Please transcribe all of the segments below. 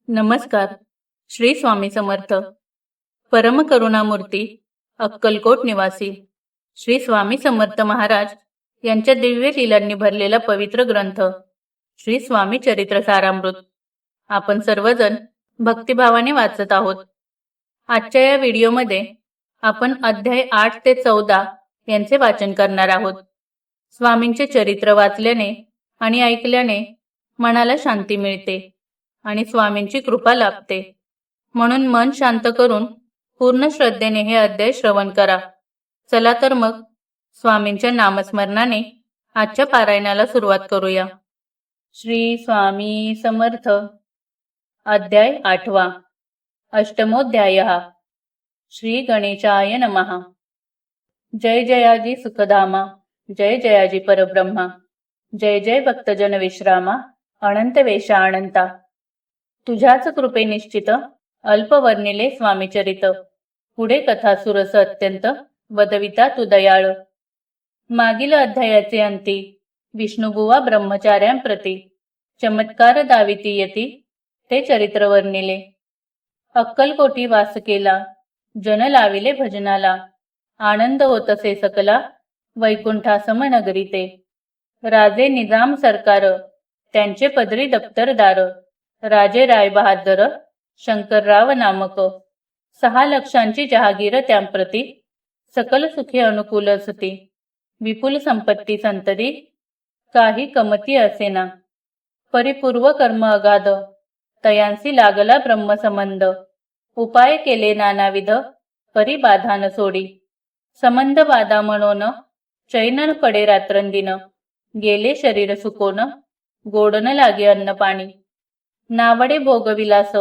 नमस्कार. श्री स्वामी समर्थ. परमकरुणामूर्ती, अक्कलकोट निवासी श्री स्वामी समर्थ महाराज यांच्या दिव्य लीलांनी भरलेला पवित्र ग्रंथ श्री स्वामी चरित्र सारामृत आपण सर्वजण भक्तिभावाने वाचत आहोत. आजच्या या व्हिडिओमध्ये आपण अध्याय 8 ते 14 यांचे वाचन करणार आहोत. स्वामींचे चरित्र वाचल्याने आणि ऐकल्याने मनाला शांती मिळते आणि स्वामींची कृपा लाभते. म्हणून मन शांत करून पूर्ण श्रद्धेने हे अध्याय श्रवण करा. चला तर मग स्वामींच्या नामस्मरणाने आजच्या पारायणाला सुरुवात करूया. श्री स्वामी समर्थ. अध्याय 8. अष्टमोध्याय. श्री गणेशाय नमः. जय जयाजी सुखधामा, जय जयाजी परब्रह्मा, जय जय भक्तजन विश्रामा, अनंत वेशा अनंता. तुझ्याच कृपे निश्चित अल्प वर्णिले स्वामी चरित, पुढे कथा सुरस अत्यंत वदविता तू दयाळ. मागील अध्यायाचे अंती विष्णुबुवा ब्रह्मचार्यांप्रती चमत्कार दाविती येती ते चरित्र वर्णिले. अक्कलकोटी वास केला, जन लाविले भजनाला, आनंद होतसे सकला वैकुंठासम नगरी ते. राजे निजाम सरकार, त्यांचे पदरी दप्तरदार, राजे रायबहादर शंकरराव नामक. 6 लक्षांची जहागीर त्यांप्रती, सकल सुखे अनुकूल असती, विपुल संपत्ती संतती, काही कमती असेना. परिपूर्व कर्म अगाध, तयांसी लागला ब्रह्मसंबंध, उपाय केले नानाविध, परी बाधा न सोडी. संबंध बाधा म्हणून चैन पडे रात्रंदिन, गेले शरीर सुकोन, गोडन लागे अन्न पाणी. नावडे भोगविलास,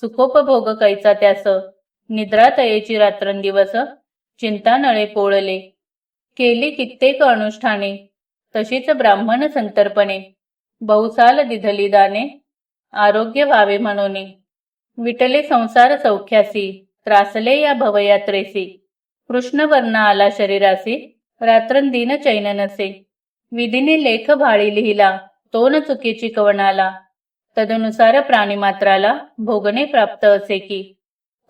सुखोपभोग कैचा त्यास, निद्रा तयेची रात्रंदिवस, चिंता नळे पोळले. केली कित्येक अनुष्ठाने, तशीच ब्राह्मण संतर्पणे, बहुसाल दिधली दाने, आरोग्य व्हावे म्हणून. विटले संसार सौख्यासी, त्रासले या भवयात्रेसी, कृष्णवर्ण आला शरीरासी, रात्रंदिन चैन नसे. विधीने लेख भाळी लिहिला, तो न चुकीची कवनाला, तदनुसार प्राणीमात्राला भोगणे प्राप्त असे की.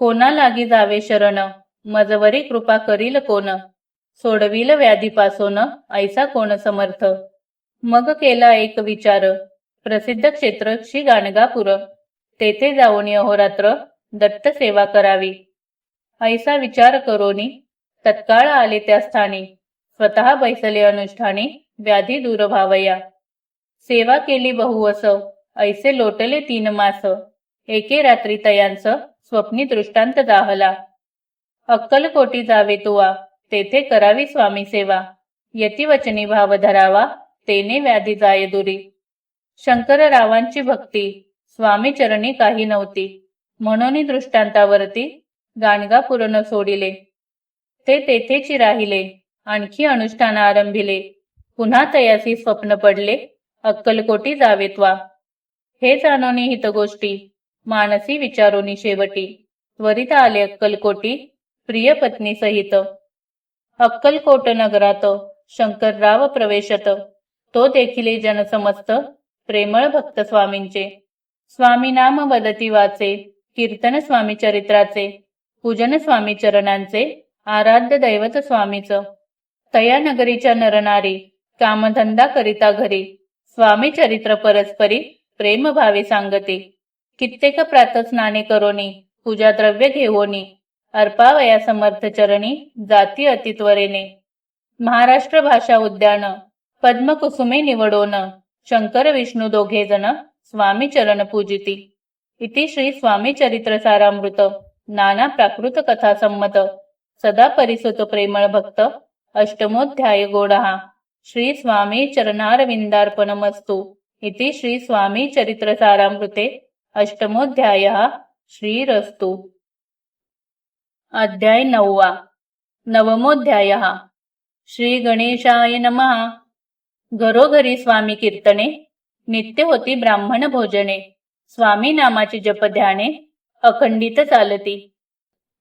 कोणा लागी जावे शरण, मजवरी कृपा करील कोण, सोडविल व्याधीपासून ऐसा कोण समर्थ. मग केला एक विचार, प्रसिद्ध क्षेत्र श्री गाणगापूर, तेथे जाऊन अहोरात्र दत्त सेवा करावी. ऐसा विचार करोनी तत्काळ आले त्या स्थानी, स्वतः बैसले अनुष्ठानी, व्याधी दूर व्हावया. सेवा केली बहुवस, ऐसे लोटले 3 मास, एके रात्री तयांच स्वप्नी दृष्टांत दाहला. अक्कलकोटी जावे तुवा, तेथे करावी स्वामी सेवा, यती वचनी भाव धरावा, तेने व्याधी जाय दुरी. शंकररावांची भक्ती स्वामी चरणी काही नव्हती, म्हणून दृष्टांतावरती गाणगापूर न सोडिले. ते तेथेची राहिले, आणखी अनुष्ठान आरंभिले. पुन्हा तयासी स्वप्न पडले, अक्कलकोटी जावे त्वा. हे जाणोनी हित गोष्टी, मानसी विचारोनी शेवटी, त्वरित आले अक्कलकोटी प्रिय पत्नी सहित. अक्कलकोट नगरात शंकरराव प्रवेशत, तो देखिले जन समस्त, प्रेमळ भक्त स्वामींचे. स्वामी नाम वदती वाचे, कीर्तन स्वामी चरित्राचे, पूजन स्वामी चरणांचे, आराध्य दैवत स्वामीच. तया नगरीच्या नरनारी, कामधंदा करिता घरी, स्वामी चरित्र परस्परी प्रेम भावे सांगते. कित्येक प्रातस्नाने करोनी, पूजा द्रव्य घेवोनी, अर्पावया समर्थ चरणी, जाती अतित्वरेने. महाराष्ट्र भाषा उद्यान, पद्मकुसुमे निवडोन, शंकर विष्णू दोघे जण, स्वामी चरण पूजिती. इति श्री स्वामी चरित्र सारामृत, नाना प्राकृत कथा संमत, सदा परिसुत प्रेमळ भक्त, अष्टमोध्याय गोडहा. श्री स्वामी चरणारविंदार्पणमस्तु. इति श्री स्वामी चरित्र सारामृते अष्टमोध्याय श्रीरस्तु. अध्याय 9. नवमोध्याय. श्री गणेशाय नमः. घरोघरी स्वामी कीर्तने, नित्य होती ब्राह्मण भोजने, स्वामी नामाची जप ध्याने, अखंडित चालती.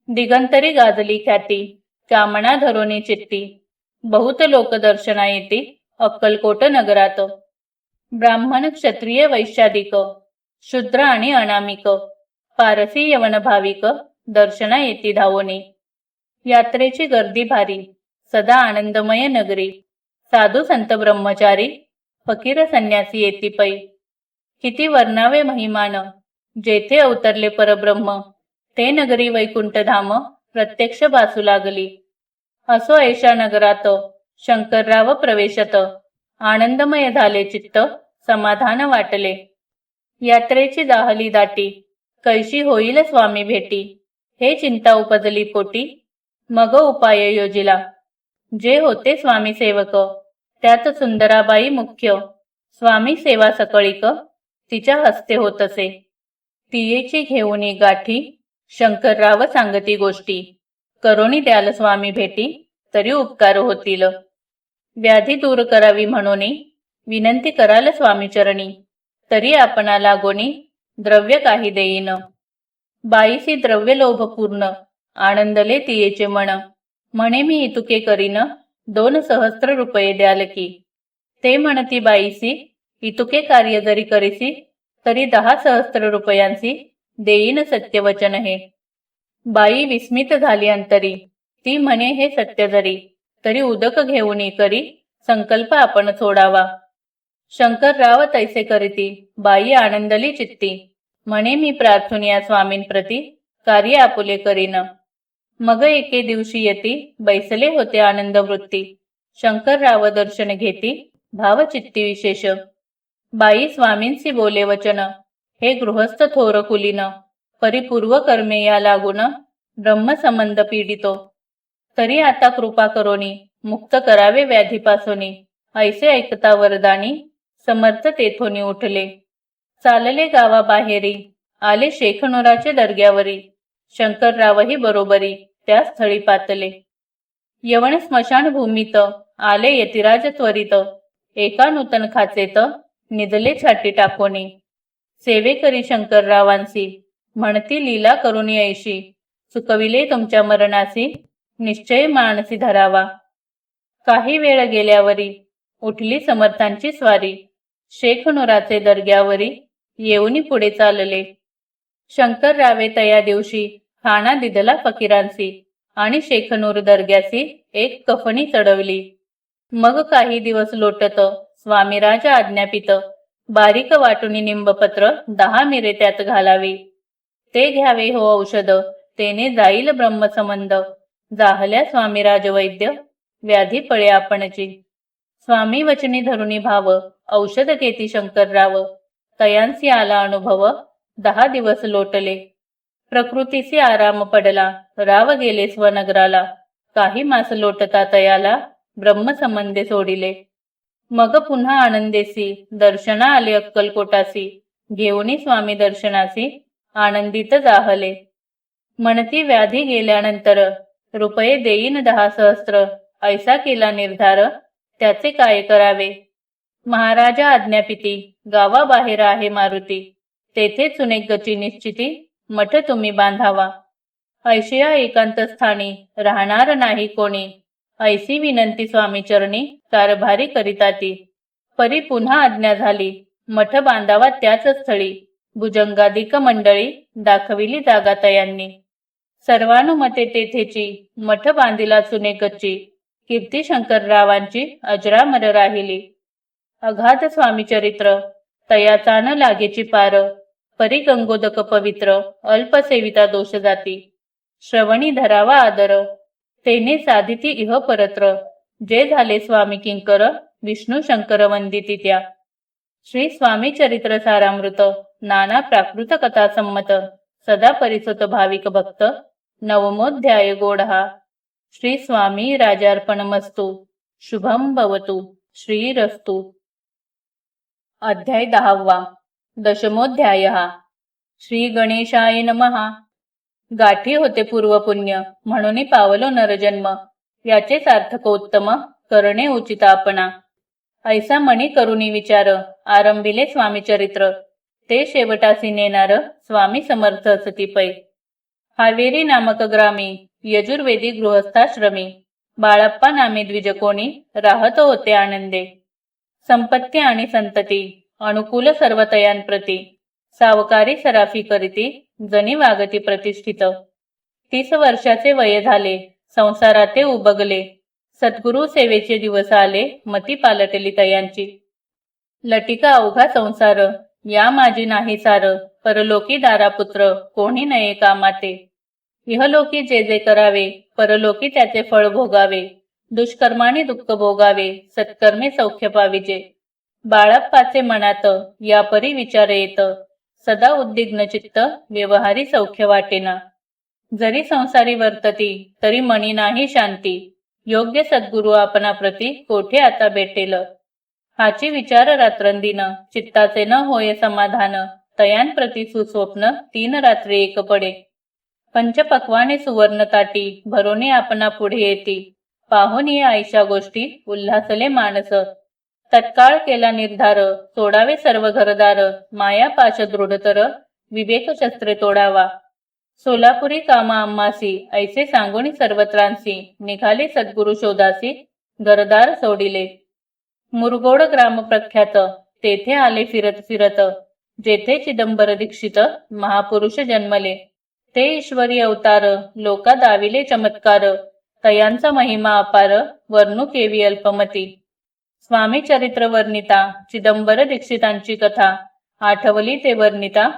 दिगंतरी गाजली ख्याती, कामना धरोनी चित्ती, बहुत लोक दर्शना येती अक्कलकोट नगरात. ब्राह्मण क्षत्रिय वैश्यादिक, शूद्र आणि अनामिक पारसी यवन भाविक दर्शना येती धावोनी. यात्रेची गर्दी भारी, सदा आनंदमय नगरी. साधू संत ब्रह्मचारी, फकीर संन्यासी येती पै. किती वर्णावे महिमान, जेथे अवतरले परब्रह्म. ते नगरी वैकुंठ धाम, प्रत्यक्ष भासू लागली. असो ऐशा नगरात, शंकरराव प्रवेशत. आनंदमय झाले चित्त, समाधान वाटले. यात्रेची दाहली दाटी, कैशी होईल स्वामी भेटी. हे चिंता उपजली पोटी, मग उपाय योजिला. जे होते स्वामी सेवक, त्यात सुंदराबाई मुख्य. स्वामी सेवा सकळीक, तिच्या हस्ते होतसे. तियेची घेऊनी गाठी, शंकरराव सांगती गोष्टी. करोनी द्याल स्वामी भेटी, तरी उपकार होतील. व्याधी दूर करावी म्हणून विनंती कराल स्वामी चरणी. तरी आपणा लागोनी, द्रव्य काही देईन. बाईसी द्रव्य लोभ पूर्ण, आनंदले तियेचे मन. म्हणे मी इतुके करीन, 2 सहस्त्र रुपये द्याल की. ते म्हणती बाईसी, इतुके कार्य जरी करीसी, तरी 10 सहस्त्र रुपयांसी देईन सत्यवचन हे. बाई विस्मित झाली अंतरी, ती म्हणे हे सत्य जरी. तरी उदक घेऊन करी, संकल्प आपण सोडावा. शंकरराव तैसे करीती, बाई आनंदली चित्ती. म्हणे मी प्रार्थून या स्वामींप्रती, कार्य आपुले करीन. मग एके दिवशी येती, बैसले होते आनंद वृत्ती. शंकरराव दर्शन घेती, भावचित्ती विशेष. बाई स्वामींसी बोले वचन, हे गृहस्थ थोर कुलीन. परिपूर्व कर्मे या लागून, ब्रह्मसंबंध पीडितो. तरी आता कृपा करोनी, मुक्त करावे व्याधीपासोनी. ऐसे ऐकता वरदानी, समर्थ तेथोनी उठले. चालले गावाबाहेरी, आले शेखनुराचे दर्ग्यावरी. शंकररावही बरोबरी, त्या स्थळी पातले. यवन स्मशान भूमीत, आले यतिराज त्वरित. एका नूतन खाचेत, निधले छाटी टाकोनी. सेवे करी शंकररावांसी, म्हणती लीला करुणी ऐशी. चुकविले तुमच्या मरणासी, निश्चय मानसी धरावा. काही वेळ गेल्यावरी, उठली समर्थांची स्वारी. शेखनुराचे दर्ग्यावरी, येऊनी पुढे चालले. शंकररावे तया दिवशी, खाणा दिदला फकीरांसी. आणि शेखनूर दर्ग्यासी, एक कफनी चढवली. मग काही दिवस लोटत, स्वामीराज आज्ञापित. बारीक वाटुनी निंबपत्र, 10 मिरे त्यात घालावे. ते घ्यावे हो औषध, तेने जाईल ब्रह्मसंबंध. जाहल्या स्वामीराज वैद्य, व्याधी पळे आपणची. स्वामी वचनी धरुनी भाव, औषध घेती शंकरराव. तयांसी आला अनुभव, 10 दिवस लोटले. प्रकृतीसी आराम पडला, राव गेले स्वनगराला. काही मास लोटता तयाला, ब्रह्मसंबंधे सोडिले. मग पुन्हा आनंदेसी, दर्शना आले अक्कलकोटासी. घेऊनी स्वामी दर्शनासी, आनंदित जाहले. म्हणती व्याधी गेल्यानंतर, रुपये देईन 10 सहस्त्र. ऐसा केला निर्धार, त्याचे काय करावे. महाराजा आज्ञापिती, गावाबाहेर आहे मारुती. तेथे चुने गची निश्चिती, मठ तुम्ही बांधावा. ऐशिया एकांत स्थानी, राहणार नाही कोणी. ऐसी विनंती स्वामी चरणी, कारभारी करिता ती. परी पुन्हा आज्ञा झाली, मठ बांधावा त्याच स्थळी. भुजंगाधिक मंडळी, दाखविली जागा तयांनी. सर्वानुमते तेथेची, मठ बांधिला चुने गच्ची. कीर्ती शंकररावांची अजरामर राहिली. अगाध स्वामी चरित्र, तयाचा न लागेची पार. परी गंगोदक पवित्र, अल्पसेविता दोष जाती. श्रवणी धरावा आदर, तेने साधिती इह परत्र. जे झाले स्वामी किंकर, विष्णू शंकर वंदिती त्या. श्री स्वामी चरित्र सारामृत, नाना प्राकृत कथा संमत. सदा परिसुत भाविक भक्त, नवमोध्याय गोडहा. श्री स्वामी राजार्पणमस्तु. शुभम भवतु. श्रीरस्तु. अध्याय 10. दशमोध्याय. श्री गणेशाय नमः. गाठी होते पूर्वपुण्य, म्हणून पावलो नरजन्म. याचे सार्थकोत्तम, करणे उचित आपणा. ऐसा मणी करुनी विचार, आरंभिले स्वामी चरित्र. ते शेवटासी नेणार, स्वामी समर्थ असती पै. हावेरी नामक ग्रामी, यजुर्वेदी गृहस्थाश्रमी. बाळप्पा नामे द्विजकोणी, राहत होते आनंदे. संपत्ती आणि संतती, अनुकूल सर्व तयांप्रती. सावकारी सराफी करीती जणी वागती प्रतिष्ठित. 30 वर्षाचे वय झाले, संसाराते उबगले. सद्गुरु सेवेचे दिवस आले, मती पालटली तयांची. लटिका अवघा संसार, या माझी नाही सार. परलोकी दारापुत्र, कोणी नये कामाते. इहलोकी जे जे करावे, परलोकी त्याचे फळ भोगावे. दुष्कर्माने दुःख भोगावे, सत्कर्मे सौख्य पाविजे. बाळप्पाचे मनात, या परी विचार येत. सदा उद्विग्न चित्त, व्यवहारी सौख्य वाटेना. जरी संसारी वर्तती, तरी मनी नाही शांती. योग्य सद्गुरु आपणाप्रती, कोठे आता भेटेल. हाची विचार रात्रंदिन, चित्ताचे न होय समाधान. तयांप्रती सुस्वप्न, 3 रात्री एक पडे. पंचपक्वाने सुवर्ण ताटी, भरोने आपणा पुढे येती. पाहून ये आयशा गोष्टी, उल्हासले मानस. तत्काळ केला निर्धार, सोडावे सर्व घरदार. माया पाश दृढतर, विवेक शस्त्रे तोडावा. सोलापुरी कामा आम्हासी, ऐसे सांगून सर्वत्रांसी. निघाले सद्गुरु शोधासी, घरदार सोडिले. मुरगोड ग्राम प्रख्यात, तेथे आले फिरत फिरत. जेथे चिदंबर दीक्षित, महापुरुष जन्मले. ते ईश्वरी अवतार, लोका दाविले चमत्कार. तयांचा महिमा अपार, वर्णू केवी अल्पमती. स्वामी चरित्र वर्णिता, चिदंबर दीक्षितांची कथा. आठवली ते वर्णिता,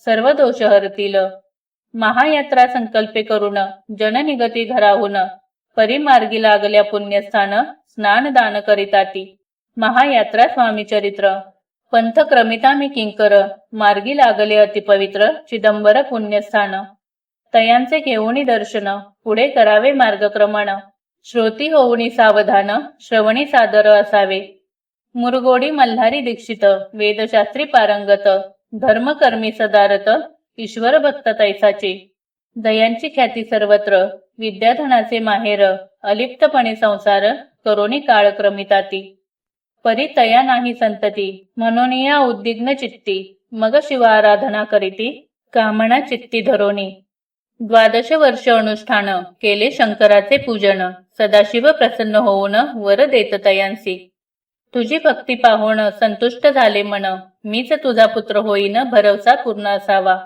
सर्व दोष हरतील. महायात्रा संकल्पे करून, जन निगती घराहून. परिमार्गी लागल्या पुण्यस्थान, स्नान दान करिताती. महायात्रा स्वामी चरित्र. पंथ क्रमिता मी किंकर, मार्गी लागले अतिपवित्र. चिदंबर पुण्यस्थान. तयांचे घेऊनी दर्शन, पुढे करावे मार्गक्रमण. श्रोती होऊनी सावधान, श्रवणी सादर असावे. मुरगोडी मल्हारी दीक्षित, वेदशास्त्री पारंगत. धर्मकर्मी सदारत, ईश्वर भक्त तैसाचे. दयांची ख्याती सर्वत्र, विद्याधनाचे माहेर. अलिप्तपणे संसार, करोनी काळक्रमिताती. परी तया नाही संतती, म्हणून या उद्विग्न चित्ती. मग शिवाराधना करीती, कामना चित्ती धरोनी. 12 वर्ष अनुष्ठान, केले शंकराचे पूजन. सदाशिव प्रसन्न होऊन, वर देत तयांसी. तुझी भक्ती पाहून संतुष्ट झाले मन. मीच तुझा पुत्र होईन, भरवसा पूर्ण असावा.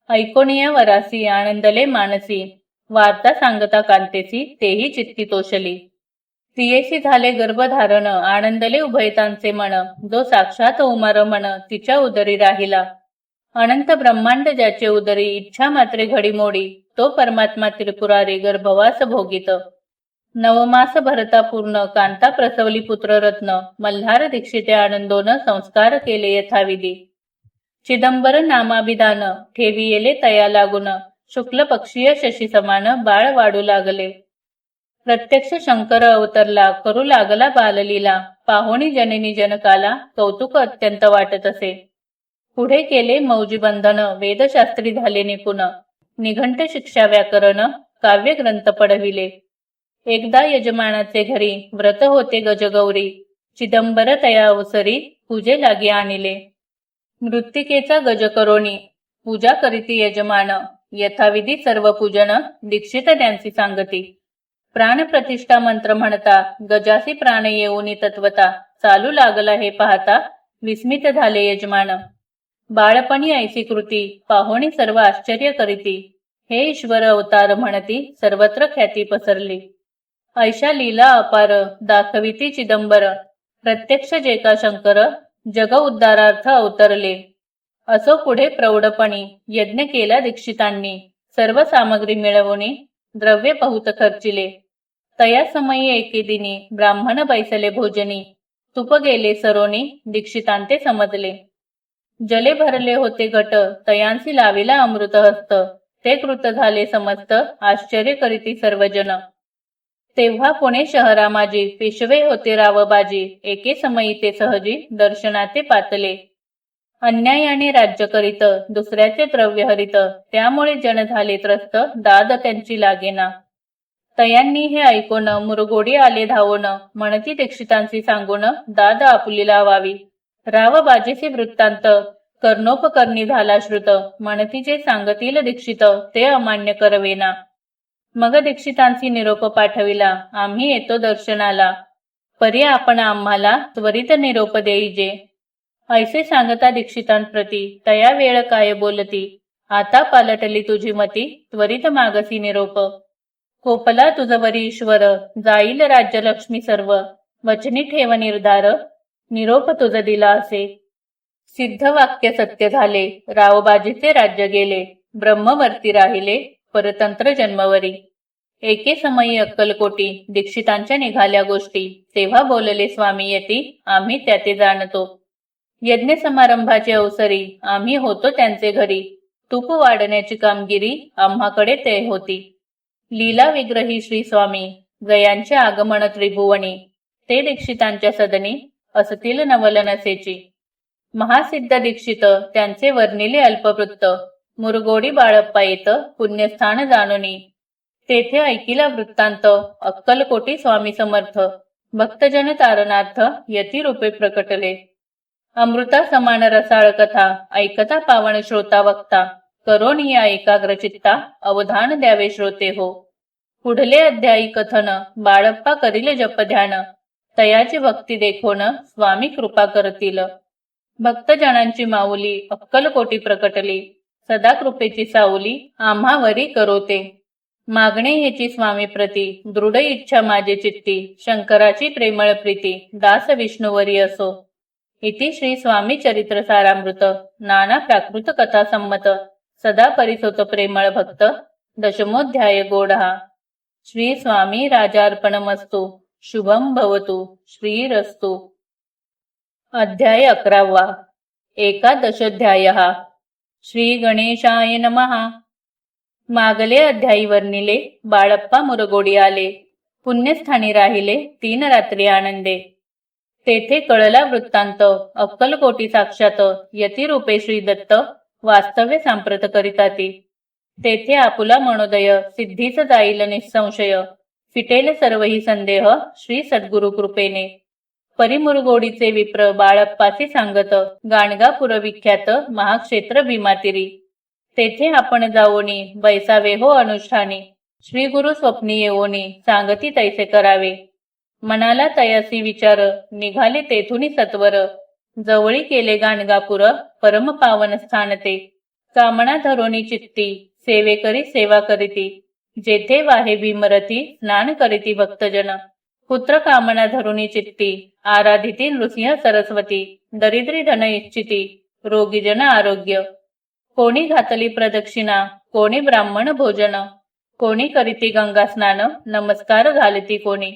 ऐकोनिया वरासी, आनंदले मानसी. वार्ता सांगता कांतेसी, तेही चित्ती तोषली. प्रियेशी झाले गर्भधारण, आनंदले उभयतांचे मन. जो साक्षात उमारमण, तिच्या उदरी राहिला. अनंत ब्रह्मांड ज्याचे उदरी, इच्छा मात्रे घडीमोडी. तो परमात्मा त्रिपुरारी, गर्भवास भोगित. 9 मास भरता पूर्ण, कांता प्रसवली पुत्ररत्न. मल्हार दीक्षिते आनंदोन, संस्कार केले यथाविधी. चिदंबर नामाभिधान, ठेवी येले तया लागून. शुक्ल पक्षीय शशी समान, बाळ वाढू लागले. प्रत्यक्ष शंकर अवतरला, करू लागला बाललीला. पाहोणी जननी जनकाला, कौतुक अत्यंत वाटत असे. पुढे केले मौजी बंधन, वेदशास्त्री झाले निपुण. निघंट शिक्षा व्याकरण, काव्य ग्रंथ पडविले. एकदा यजमानाचे घरी, व्रत होते गजगौरी. चिदंबर तया अवसरी, पूजे लागी आणिले. मृत्तिकेचा गज करोनी, पूजा करीती यजमान. यथाविधी सर्व पूजन, दीक्षित त्यांची सांगती. प्राणप्रतिष्ठा मंत्र म्हणता, गजासी प्राण येऊनी तत्वता. चालू लागला हे पाहता, विस्मित झाले यजमान. बाळपणी ऐसी कृती, पाहोणी सर्व आश्चर्य करीती. हे ईश्वर अवतार म्हणती, सर्वत्र ख्याती पसरली. ऐशा लीला अपार, दाखविती चिदंबर. प्रत्यक्ष जे का शंकर, जग उद्धारार्थ अवतरले. असो पुढे प्रौढपणी, यज्ञ केला दीक्षितांनी. सर्व सामग्री मिळवून, द्रव्य बहुत खर्चिले. तया समयी एके दिनी, ब्राह्मण बैसले भोजनी. तुप गेले सरोनी, दीक्षितांते समजले. जले भरले होते घट, तयांसी लाविला अमृत हस्त. ते कृत झाले समस्त, आश्चर्य करीती सर्वजन. तेव्हा पुणे शहरा माझी, पेशवे होते रावबाजी. एके समयी ते सहजी, दर्शनाचे पातले. अन्यायाने राज्य करीत, दुसऱ्याचे द्रव्य हरित. त्यामुळे जन झाले त्रस्त, दाद त्यांची लागेना. तयांनी हे ऐकून, मुरगोडी आले धावून. म्हणती दीक्षितांशी सांगून, दाद आपुली लावावी. रावबाजीचे वृत्तांत, कर्णोपकर्णी झाला श्रुत. म्हणती जे सांगतील दीक्षित, ते अमान्य करवेना. मग दीक्षितांशी निरोप पाठविला, आम्ही येतो दर्शनाला. परी आपण आम्हाला त्वरित निरोप देईजे. ऐसे सांगता दीक्षितांप्रती तया वेळ काय बोलती, आता पालटली तुझी मती, त्वरित मागसी निरोप. कोपला तुझवरी ईश्वर, जाईल राज्यलक्ष्मी सर्व, वचनी ठेव निर्धार, निरोप तुझ दिला असे. सिद्ध वाक्य सत्य झाले, रावबाजीचे राज्य गेले, ब्रह्मवर्ती राहिले, परतंत्र जन्मवरी. एके समयी अक्कलकोटी दीक्षितांच्या निघाल्या गोष्टी, तेव्हा बोलले स्वामी यती, आम्ही त्याते जाणतो. यज्ञ समारंभाचे अवसरी आम्ही होतो त्यांचे घरी, तूप वाढण्याची कामगिरी आम्हाकडे ते होती. लीला विग्रही श्री स्वामी, गयांचे आगमन त्रिभुवनी, ते दीक्षितांच्या सदनी असतील नवल नसेची. महासिद्ध दीक्षित त्यांचे वर्णिले अल्पवृत्त, मुरगोडी बाळप्पा येत पुण्यस्थान जाणुनी. तेथे ऐकिला वृत्तांत अक्कलकोटी स्वामी समर्थ, भक्तजन तारणार्थ यती रूपे प्रकटले. अमृता समान रसाळ कथा ऐकता पावन श्रोता वक्ता, करोनिया एकाग्र चित्ता अवधान द्यावे श्रोते हो. पुढले अध्यायी कथन बाळप्पा करील जप ध्यान, तयाची भक्ती देखोन स्वामी कृपा करतील. भक्तजनांची माऊली अक्कलकोटी प्रकटली, सदा कृपेची सावली आम्हावरी करोते. मागणे हेची स्वामी प्रती, दृढ इच्छा माझे चित्ती, शंकराची प्रेमळ प्रीती दास विष्णुवरी असो. इति श्री स्वामी चरित्र सारामृत, नाना प्राकृत कथा संमत, सदा परिसोत प्रेमळ भक्त, दशमोध्याय गोडहा. श्री स्वामी राजार्पणमस्तु. शुभम भवतु. श्रीरस्तु. अध्याय 11. एकादशोध्यायः. श्री गणेशाय नमः. मागले अध्यायी वर्णिले, बाळप्पा मुरगोडी आले, पुण्यस्थानी राहिले 3 रात्री आनंदे. तेथे कळला वृत्तांत, अक्कलकोटी साक्षात यतिरूपे श्री दत्त वास्तव्य सांप्रत करिताती. तेथे आपुला मनोदय सिद्धीच जाईल निसंशय, फिटेल सर्वही संदेह श्री सद्गुरु कृपेने. परिमुरगोडीचे विप्र बाळप्पासी सांगत, गाणगापुर विख्यात महाक्षेत्र भीमातिरी. तेथे आपण जावोनी बैसावे हो अनुष्ठानी, श्री गुरु स्वप्नी येवोनी सांगती तैसे करावे. मनाला तयासी विचार निघाले तेथुनी सत्वर, जवळी केले गाणगापुर परम पावन स्थान ते. कामना धरोनी चित्ती सेवे करी सेवा करीती, जेथे वाहे भीमरथी स्नान करीती भक्तजन. पुत्र कामना धरुनी चित्ती आराधिती नृसिंह सरस्वती, दरिद्री धन इच्छिती रोगीजन आरोग्य. कोणी घातली प्रदक्षिणा कोणी ब्राह्मण भोजन, कोणी करीती गंगा स्नान नमस्कार घालती कोणी.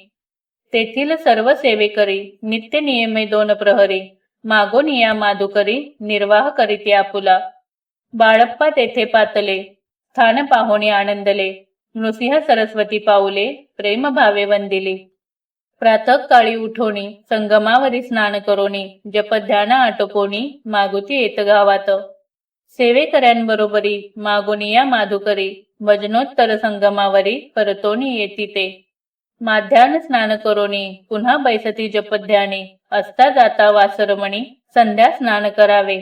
तेथील सर्व सेवेकरी नित्य नियमे 2 प्रहरी, मागोनिया माधुकरी निर्वाह करीती आपुला. बाळप्पा तेथे पातले, स्थान पाहोणी आनंदले, नृसिंह सरस्वती पाऊले प्रेम भावे वंदिली. प्रातः काळी उठोनी संगमावरी स्नान करोनी, जपध्यान आटोपोनी मागुती येत गावात. सेवेकऱ्यांबरोबरी मागोनिया माधुकरी, भजनोत्तर संगमावरी परतोनी येती ते. माध्यान स्नान करोनी पुन्हा बैसती जपध्यानी, असता जाता वासरमणी संध्या स्नान करावे.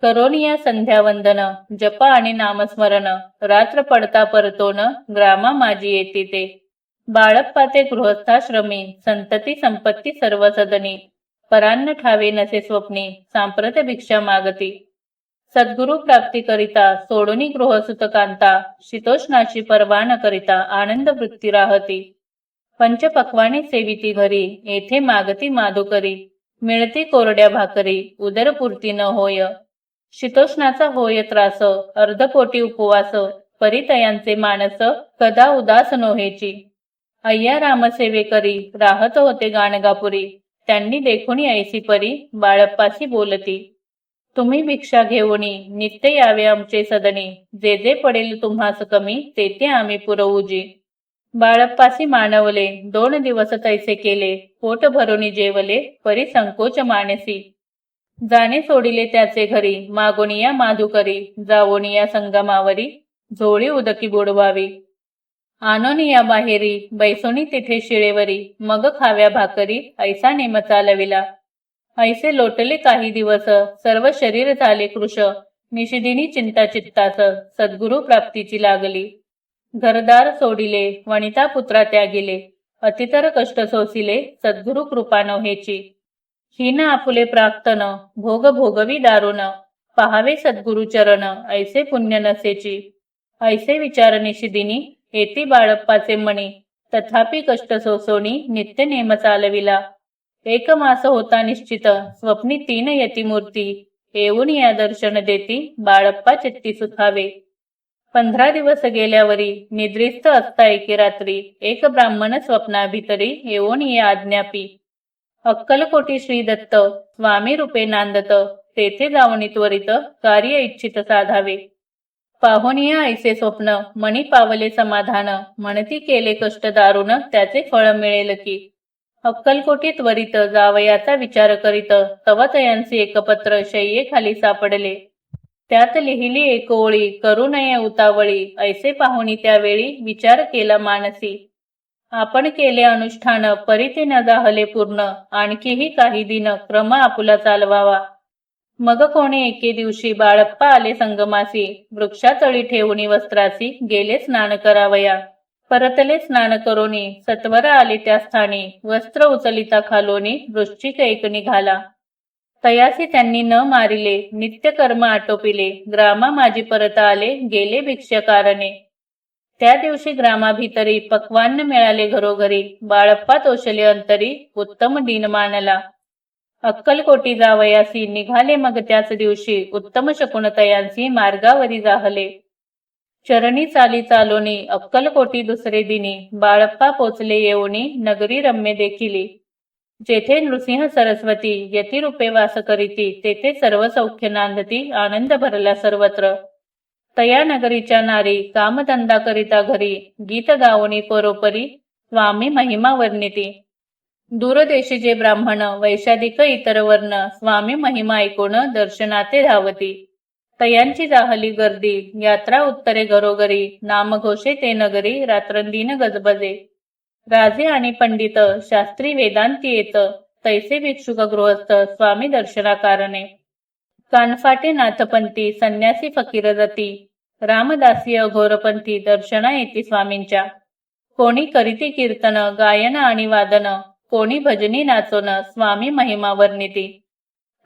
करोनिया संध्या वंदन जप आणि नामस्मरण, रात्र पडता परतोन ग्रामा माझी येती ते. बाळप्पा ते गृहस्थाश्रमी संतती संपत्ती सर्व सदनी, परान्न ठावे नसे स्वप्नी सांप्रत भिक्षा मागती. सद्गुरु प्राप्ती करिता सोडोनी गृहसुत कांता, शीतोष्णाची पर्वा न करिता आनंद वृत्ती राहती. पंचपक्वाने सेविती घरी येथे मागती माधुकरी, मिळती कोरड्या भाकरी उदरपूर्ती न होय. शीतोष्णाचा होय त्रास अर्धपोटी उपवास, परितयांचे मानस कदा उदास नोहेची. अय्या रामसेवेकरी राहत होते गाणगापुरी, त्यांनी देखुनी ऐसी परी बाळप्पाशी बोलती. तुम्ही भिक्षा घेऊनी नित्य यावे आमचे सदनी, जे जे पडेल तुम्हास कमी तेथे आम्ही पुरवूजी. बाळप्पासी मानवले 2 दिवस तैसे केले, पोट भरुनी जेवले परी संकोच मानसी. जाणे सोडिले त्याचे घरी मागोनिया माधुकरी, जावोनिया संगमावरी झोळी उदकी बुडवावी. आनोनिया बाहेरी बैसोनी तिथे शिळेवरी, मग खाव्या भाकरी ऐसा नेम चालविला. ऐसे लोटले काही दिवस सर्व शरीर झाले कृश, निशिदिनी चिंता चित्तास सद्गुरु प्राप्तीची लागली. घरदार सोडिले वनिता पुत्रा त्यागिले, अतितर कष्ट सोसिले सद्गुरु कृपा नोहेची. हीन आपुले प्राक्तन भोग भोगवी दारुण पहावे सद्गुरु चरण ऐसे पुण्य नसेची. ऐसे विचार निशिदिनी येती बाळप्पाचे मणी. तथापि कष्ट सोसोनी नित्य नेम चालविला. एक मास होता निश्चित स्वप्नी 3 यती मूर्ती. येऊन या दर्शन देती बाळप्पा चित्ती सुखावे. 15 दिवस गेल्यावरी निद्रिस्त असता एके रात्री एक ब्राह्मण स्वप्नाभितरी येऊन ये आज्ञापी. अक्कलकोटी श्री दत्त स्वामी रूपे नांदत तेथे जाऊन त्वरित कार्य इच्छित साधावे. पाहुनिया ऐसे स्वप्न मनी पावले समाधान म्हणती केले कष्ट दारुण त्याचे फळ मिळेल की. अक्कलकोटी त्वरित जावयाचा विचार करीत तवा तयांचे एक पत्र शय्येखाली सापडले. त्यात लिहिली एक ओळी करू नये उतावळी. ऐसे पाहुणी त्यावेळी विचार केला मानसी. आपण केले अनुष्ठान परी ते न जाहले पूर्ण. आणखीही काही दिन क्रम आपुला चालवावा. मग कोणी एके दिवशी बाळप्पा आले संगमासी. वृक्षातळी ठेवून वस्त्रासी गेले स्नान करावया. परतले स्नान करोनी सत्वर आले त्या स्थानी. वस्त्र उचलिता खालोनी वृश्चिक एक निघाला. तयासी त्यांनी न मारिले नित्य कर्म आटोपिले. ग्रामा माझी परत आले गेले भिक्षकारणे. त्या दिवशी ग्रामाभितरी पक्वान्न मिळाले घरोघरी. बाळप्पा तोषले अंतरी उत्तम दिन मानला. अक्कलकोटी जावयासी निघाले मग त्याच दिवशी. उत्तम शकुन तयांसी मार्गावरी जाहले. चरणी चाली चालोनी अक्कलकोटी दुसरे दिनी. बाळप्पा पोचले येऊनी नगरी रम्य देखिली. जेथे नृसिंह सरस्वती यतिरूपे वास करीती तेथे सर्व सौख्य नांदती आनंद भरला सर्वत्र. तया नगरीच्या नारी कामधंदा करिता घरी. गीत गावणी परोपरी स्वामी महिमा वर्णिती. दूरदेशी जे ब्राह्मण वैशाधिक इतर वर्ण स्वामी महिमा ऐकून दर्शनाते धावती. तयांची जाहली गर्दी यात्रा उत्तरे घरोघरी. नामघोषे ते नगरी रात्रंदिन गजबजे. राजे आणि पंडित शास्त्री वेदांती येत. तैसे भिक्षुक गृहस्थ स्वामी दर्शनाकारणे. कानफाटे नाथपंथी संन्यासी फकीर जती. रामदासी अघोरपंथी दर्शना येती स्वामींच्या. कोणी करीती कीर्तन गायन आणि वादन. कोणी भजनी नाचोन स्वामी महिमा वर्णिती.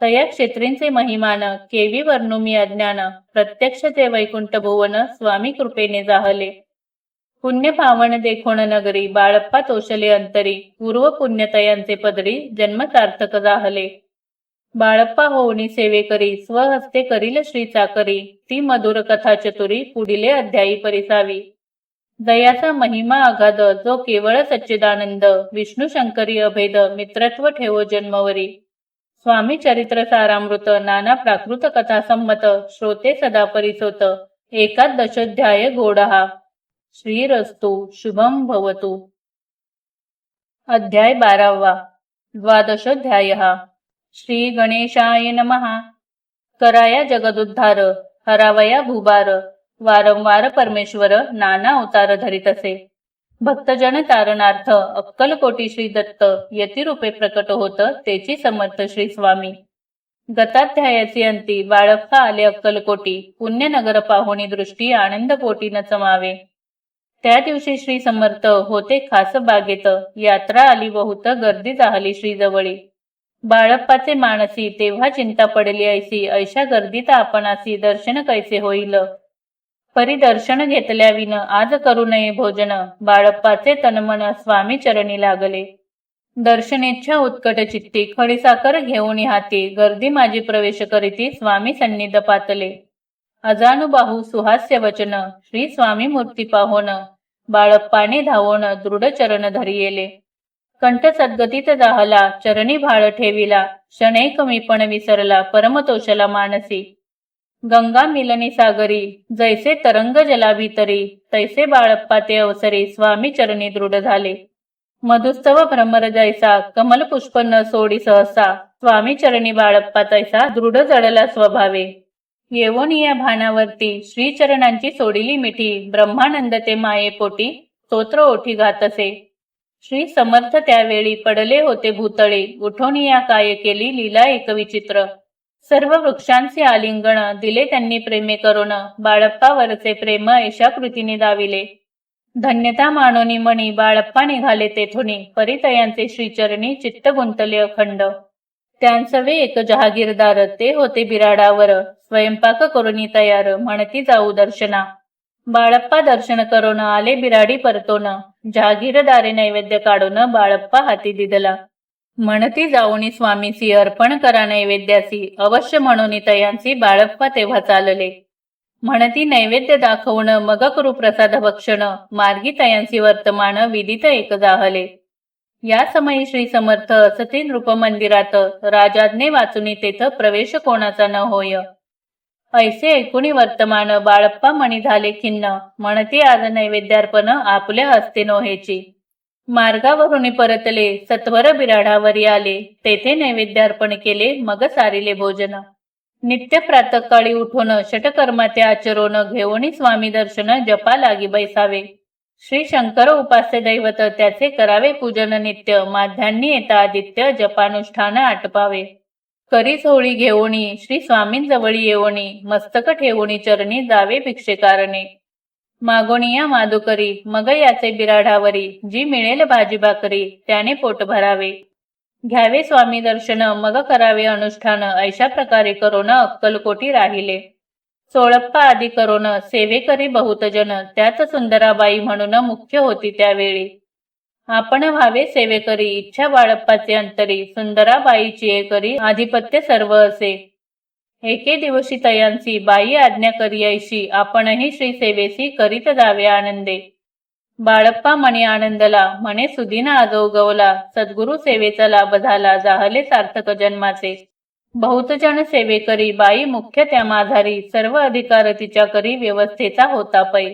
तया क्षेत्रींचे महिमान केवी वर्णू मी अज्ञान. प्रत्यक्ष ते वैकुंठ भुवन स्वामी कृपेने जाहले. पुण्य पावन देखोण नगरी बाळप्पा तोषले अंतरी. पूर्व पुण्यतयांचे पदरी जन्म सार्थक जाहले. बाळप्पा होऊनी सेवे करी स्वहस्ते करील श्री चाकरी. ती मधुर कथा चतुरी पुढिले अध्यायी परिसावी. दयाचा महिमा अगाध जो केवळ सच्चिदानंद. विष्णू शंकरी अभेद मित्रत्व ठेवो जन्मवरी. स्वामी चरित्र सारामृत नाना प्राकृत कथा संमत. श्रोते सदा परिसोत एकादशोध्याय गोडहा. श्रीरस्तु शुभम भवतु. अध्याय 12. द्वादशोध्याय. श्री गणेशाय नमः. कराया जगदुद्धार हरावया भूभार. वारंवार परमेश्वर नाना अवतार धरीत असे. भक्तजन तारणार्थ अक्कलकोटी श्री दत्त यतिरूपे प्रकट होत तेची समर्थ श्री स्वामी. गताध्यायाची अंती बाळप्पा आले अक्कलकोटी. पुण्यनगर पाहुणी दृष्टी आनंदपोटी न चमावे. त्या दिवशी श्री समर्थ होते खास बागेत. यात्रा आली बहुत गर्दी जाहली श्री जवळी. बाळप्पाचे मानसी तेव्हा चिंता पडली ऐसी. ऐशा गर्दीत आपणासी दर्शन कैसे होईल. परिदर्शन घेतल्याविन आज करू नये भोजन. बाळप्पाचे तनमन स्वामी चरणी लागले. दर्शनेच्छा उत्कट चित्ती खडीसाखर घेऊन हाती. गर्दी माझी प्रवेश करीती स्वामी सन्निध पातले. अजानुबाहू सुहास्य वचन श्री स्वामी मूर्ती पाहोन. बाळप्पाने धावोन दृढ चरण धरियेले. कंठ सद्गतीत जाहला चरणी भाळ ठेविला. क्षणैक मी पण विसरला परमतोषला मानसी. गंगा मिलनी सागरी जैसे तरंग जलाभितरी. तैसे बाळप्पा ते अवसरी स्वामी चरणी दृढ झाले. मधुस्तव भ्रमर जैसा कमल पुष्प न सोडी सहसा. स्वामी चरणी बाळप्पा तैसा दृढ जडला स्वभावे. येवून या भानावरती श्रीचरणांची सोडिली मिठी. ब्रह्मानंद ते मायेपोटी स्तोत्र ओठी घातसे. श्री समर्थ त्यावेळी पडले होते भूतळे. उठून या काय केली लीला एक विचित्र. सर्व वृक्षांचे आलिंगण दिले त्यांनी प्रेमे करून. बाळप्पावरचे प्रेम ऐशा कृतीने दाविले. धन्यता मानोनी मणी बाळप्पा निघाले तेथुनी. परितयांचे श्रीचरणी चित्त गुंतले अखंड. त्यांसवे एक जहागीरदार, ते होते बिराडावर. स्वयंपाक करुनी तयार, म्हणती जाऊ दर्शना. बाळप्पा दर्शन करून आले बिराडी परतोन. जहागीरदारे नैवेद्य काढून बाळप्पा हाती दिदला. म्हणती जाऊनी स्वामीसी अर्पण करा नैवेद्यासी. अवश्य म्हणून तयांसी बाळप्पा तेव्हा चालले. म्हणती नैवेद्य दाखवून मग करू प्रसाद भक्षण. मार्गी तयांसी वर्तमान विदित एक जाहले. या समयी श्री समर्थ असती नृप मंदिरात. राजाज्ञे वाचुनी तेथ प्रवेश कोणाचा न होय. ऐसे ऐकुनी वर्तमान बाळप्पा मणी झाले खिन्न. म्हणती आज नैवेद्यार्पण आपल्या हस्ते नोहेची. मार्गावरून परतले, सत्वर बिराडावरी आले. तेथे नैवेद्यार्पण केले, मग सारिले भोजन. नित्य प्रातःकाळी उठून षटकर्माते आचरून घेऊन स्वामी दर्शन जपा लागी बैसावे. श्री शंकर उपास्य दैवत, त्याचे करावे पूजन नित्य. माध्यान्नी येता आदित्य जपानुष्ठान आटपावे. करी सोहळी घेऊनी श्री स्वामींजवळी येऊनी. मस्तक ठेवूनी चरणी जावे भिक्षेकारणे. मागोनी या मादुकरी, मग याचे बिराडावरी. जी मिळेल भाजी भाकरी, त्याने पोट भरावे. घ्यावे स्वामी दर्शन, मग करावे अनुष्ठान. अशा प्रकारे करोन अक्कलकोटी राहिले. सोळप्पा आदी करोन सेवेकरी बहुत जन. त्याच सुंदराबाई म्हणून मुख्य होती त्यावेळी. आपण व्हावे सेवेकरी, इच्छा बाळप्पाचे अंतरी. सुंदराबाईची एकरी आधिपत्य सर्व असे. एके दिवशी तयांसी बाई आज्ञा करी ऐशी. आपणही श्री सेवेसी करीत जावे आनंदे. बाळप्पा म्हणे आनंदला, म्हणे सुदिन आज उगवला. सद्गुरु सेवेचा लाभ झाला, जाहले सार्थक जन्माचे. बहुत जन सेवे करी, बाई मुख्य त्या माझारी. सर्व अधिकार तिच्या करी, व्यवस्थेचा होता पै.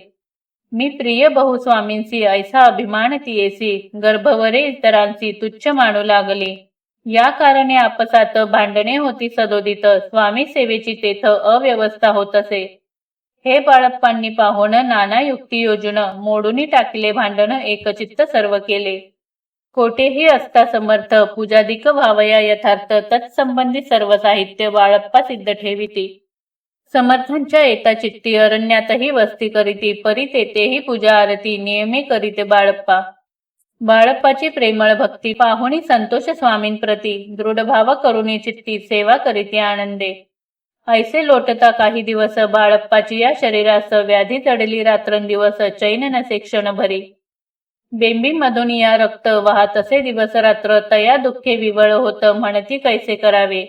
मी प्रिय बहु स्वामींसी, ऐसा अभिमान तियेसी. गर्भवरे इतरांची तुच्छ मानू लागली. या कारणे आपसात भांडणे होती सदोदित. स्वामी सेवेची तेथ अव्यवस्था होत असे. हे बाळप्पांनी पाहून नाना युक्ती योजून मोडूनी टाकले भांडण. एकचित्त सर्व केले. कोठेही असता समर्थ, पूजादिक व्हावया यथार्थ. तत्संबंधी सर्व साहित्य बाळप्पा सिद्ध ठेविती. समर्थांच्या येता चित्ती अरण्यातही वस्ती करीती. परी तेथेही पूजा आरती नियमे करीते बाळप्पा. बाळप्पाची प्रेमळ भक्ती पाहुणी संतोष स्वामींप्रती. दृढ भाव करुणी चित्ती सेवा करीती आनंदे. ऐसे लोटता काही दिवस बाळप्पाची या शरीरास. व्याधी चढली रात्रंदिवस, चैन नसे क्षणभरी. बेंबी मधून या रक्त वाहत असे दिवस रात्र. तया दुःखे विवळ होत, म्हणती कैसे करावे.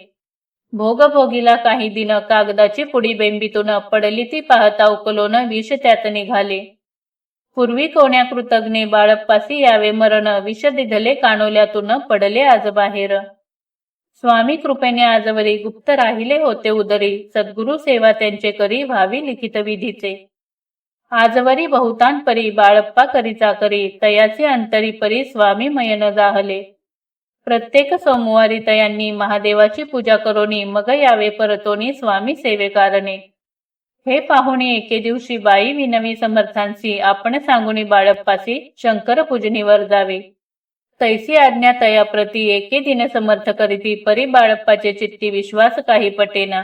भोग भोगीला काही दिन, कागदाची पुडी बेंबीतून पडली ती पाहता उकलोन विष त्यात निघाले. पूर्वी कोण्या कृतज्ञे बाळप्पासी यावे मरण. विष दिधले कानोल्यातून, पडले आज बाहेर. स्वामी कृपेने आजवरी गुप्त राहिले होते उदरी. सद्गुरु सेवा त्यांचे करी, व्हावी लिखित विधीचे. आजवरी बहुतान परी बाळप्पा करीचा करी. तयाचे अंतरी परी स्वामी मयन जाहले. प्रत्येक सोमवारी तयांनी महादेवाची पूजा करोनी. मग यावे परतोनी स्वामी सेवेकारणे. हे पाहुणे एके दिवशी बाई विनवी समर्थांसी. आपण सांगुनी बाळप्पासी शंकर पूजनीवर जावे. तैसी आज्ञा तया प्रती. एके दिन समर्थ करीती. परी बाळप्पाचे चित्ती विश्वास काही पटेना.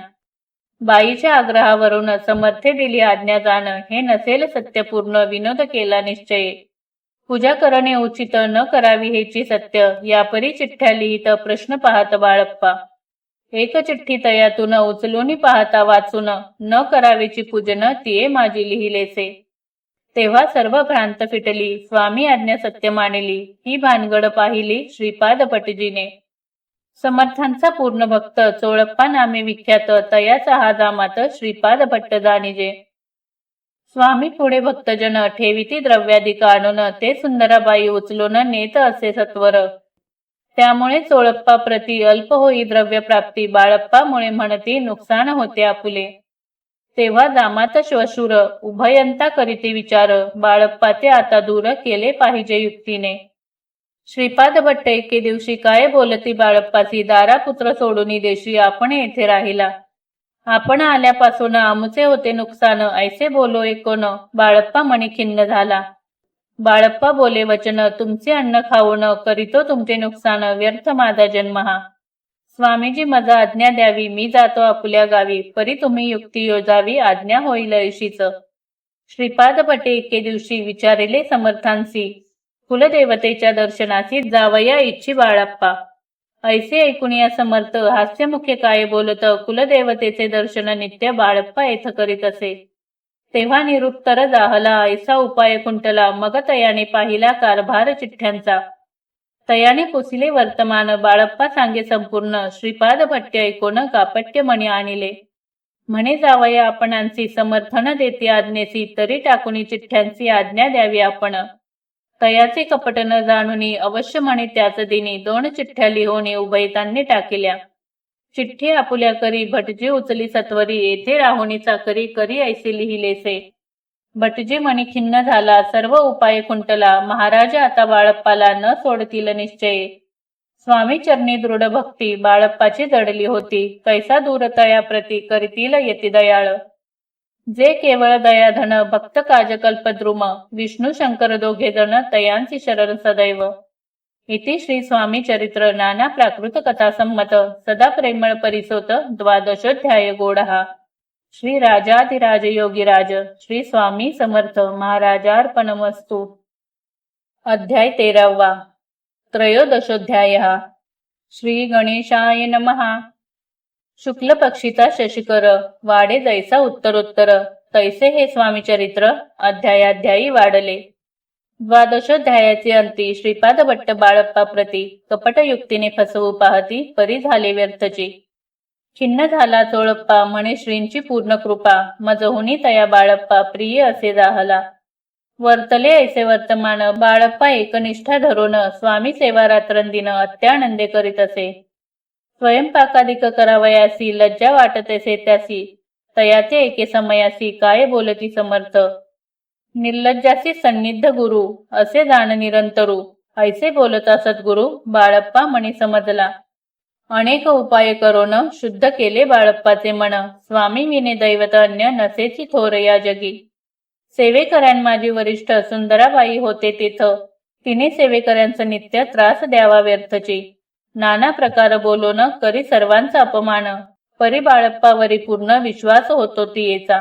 बाईच्या आग्रहावरून समर्थे दिली आज्ञा जाण. हे नसेल सत्यपूर्ण, विनोद केला निश्चय. पूजा करणे उचित, न करावी हेची सत्य. यापरी चिठ्ठ्या लिहित प्रश्न पाहत बाळप्पा. एक चिठ्ठी तयातून उचलून पाहता वाचून. न करावीची पूजन, तिये माझी लिहिलेसे. तेव्हा सर्व भ्रांत फिटली. स्वामी आज्ञा सत्य मानली. ही भानगड पाहिली श्रीपाद भटजीने. समर्थांचा पूर्ण भक्त, चोळप्पा नामे विख्यात. तयाचा हा जामात श्रीपाद भट्ट जाणिजे. स्वामी पुढे भक्तजन ठेविती द्रव्याधिक आणून. ते सुंदराबाई उचलून नेत असे सत्वर. त्यामुळे चोळप्पा प्रती अल्प होई द्रव्य प्राप्ती. बाळप्पामुळे म्हणती नुकसान होते आपुले. तेव्हा जामात श्वशूर उभयंता करीती विचार. बाळप्पा ते आता दूर केले पाहिजे युक्तीने. श्रीपाद भट्ट एके दिवशी काय बोलती बाळप्पासी. दारापुत्र सोडून देशी, आपण येथे राहिला. आपण आल्यापासून आमुचे होते नुकसान. ऐसे बोलो एकोन. बाळप्पा मणी खिन्न झाला. बाळप्पा बोले वचन. तुमचे अन्न खाऊन करीतो तुमचे नुकसान. व्यर्थ माझा जन्म हा. स्वामीजी मजा आज्ञा द्यावी. मी जातो आपुल्या गावी. परी तुम्ही युक्ती योजावी. आज्ञा होईल ऐशीच. श्रीपाद भट्टे एके दिवशी विचारिले समर्थांसी. कुलदेवतेच्या दर्शनासी जावया इच्छी बाळप्पा. ऐसे ऐकून या समर्थ हास्यमुखे काय बोलत कुलदेवतेचे दर्शन नित्य बाळप्पा येथ करीत असे. तेव्हा निरुत्तर जाहला ऐसा उपाय कुंटला मग तयाने पाहिला कारभार चिठ्ठ्यांचा. तयाने पुसिले वर्तमान बाळप्पा सांगे संपूर्ण श्रीपाद भट्टे ऐकोन कापट्य मणी आणिले. म्हणे जावया आपणांची समर्थन देते आज्ञेसी तरी टाकुनी चिठ्ठ्यांची आज्ञा द्यावी आपण. तयाचे कपट न जाणुनी अवश्य म्हणे त्याच दिनी 2 चिठ्ठ्या लिहोनी उभयतांनी टाकिल्या. चिठ्ठी आपुल्या करी भटजी उचली सत्वरी येथे राहुनी चाकरी करी ऐसे लिहिलेसे. भटजी म्हणी खिन्न झाला सर्व उपाय खुंटला महाराज आता बाळप्पाला न सोडतील निश्चय. स्वामी चरणी दृढ भक्ती बाळप्पाची जडली होती कैसा दूर तयाप्रती करतील येती दयाळ. जे केवळ दयाधन भक्त काज कल्पद्रुम विष्णू शंकर दोघे जण तयांची शरण सदैव. इति श्री स्वामी चरित्र नाना प्राकृत कथा संमत सदा प्रेमळ परिसोत द्वादशोध्याय गोडहा. श्री राजाधिराज योगीराज श्री स्वामी समर्थ महाराजार्पणमस्तु. अध्याय 13वा. त्रयोदशोध्यायः. श्री गणेशाय नमः. शुक्ल पक्षीचा शशिकर वाडे जैसा उत्तरोत्तर तैसे हे स्वामी चरित्र अध्यायाध्यायी वाढले. द्वादशोध्यायाचे अंती श्रीपाद भट्ट बाळप्पा प्रती कपटयुक्तीने फसवू पाहती परी झाले व्यर्थची. खिन्न झाला चोळप्पा म्हणे श्रींची पूर्ण कृपा मजहुनी तया बाळप्पा प्रिय असे जाहला. वर्तले ऐसे वर्तमान बाळप्पा एकनिष्ठा धरून स्वामी सेवा रात्रंदिन अत्यानंदे करीत असे. स्वयंपाकादिक करावयासी लज्जा वाटतेसे त्यासी तयाचे एके समयासी काय बोलती समर्थ. निर्लज्जासी सन्निध गुरु असे जाण निरंतरू ऐसे बोलता सद्गुरु बाळप्पा मणी समजला. अनेक उपाय करून शुद्ध केले बाळप्पाचे मन स्वामी विने दैवत अन्य नसेची थोर या जगी. सेवेकऱ्यां माझी वरिष्ठ सुंदराबाई होते तिथ तिने सेवेकऱ्यांचा नित्य त्रास द्यावा व्यर्थची. नाना प्रकार बोलून करी सर्वांचा अपमान परी बाळप्पावरी पूर्ण विश्वास होतो तियेचा.